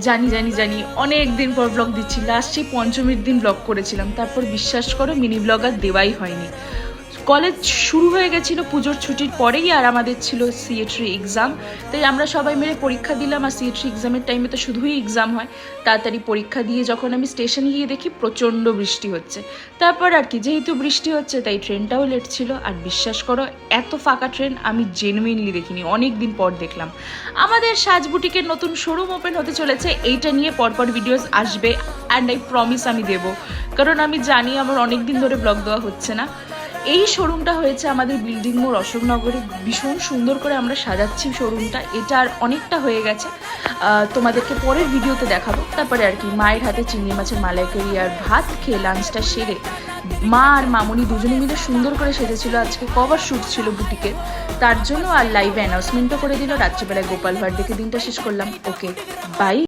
জানি জানি জানি অনেক দিন পর ব্লগ দিচ্ছি, লাস্ট সেই পঞ্চমীর দিন ব্লগ করেছিলাম, তারপর বিশ্বাস করো মিনি ব্লগ আর দেওয়াই হয়নি। কলেজ শুরু হয়ে গেছিলো পুজোর ছুটির পরেই, আর আমাদের ছিল সিএট্রি এক্সাম, তাই আমরা সবাই মিলে পরীক্ষা দিলাম। আর সিএট্রি এক্সামের টাইমে তো শুধুই এক্সাম হয়। তাড়াতাড়ি পরীক্ষা দিয়ে যখন আমি স্টেশনে গিয়ে দেখি প্রচণ্ড বৃষ্টি হচ্ছে। তারপর আর কি, যেহেতু বৃষ্টি হচ্ছে তাই ট্রেনটাও লেট ছিল। আর বিশ্বাস করো এত ফাঁকা ট্রেন আমি জেনুইনলি দেখিনি, অনেক দিন পর দেখলাম। আমাদের সাজ বুটিকের নতুন শোরুম ওপেন হতে চলেছে, এইটা নিয়ে পরপর ভিডিওস আসবে অ্যান্ড আই প্রমিস আমি দেবো, কারণ আমি জানি আমার অনেক দিন ধরে ব্লগ দেওয়া হচ্ছে না। এই শোরুমটা হয়েছে আমাদের বিল্ডিং মোড় অশোকনগরে, ভীষণ সুন্দর করে আমরা সাজাচ্ছি শোরুমটা। এটা আর অনেকটা হয়ে গেছে, তোমাদেরকে পরের ভিডিওতে দেখাবো। তারপরে আর কি মায়ের হাতে চিংড়ি মাছের মালাইকারি আর ভাত খেয়ে লাঞ্চটা সেরে মা আর মামনি দুজনে মিলে সুন্দর করে সেজেছিল। আজকে কভার শ্যুট ছিল বুটিকের, তার জন্য আর লাইভে অ্যানাউন্সমেন্টও করে দিল। রাত্রিবেলায় গোপাল ভাঁড় দেখে দিনটা শেষ করলাম। Okay bye.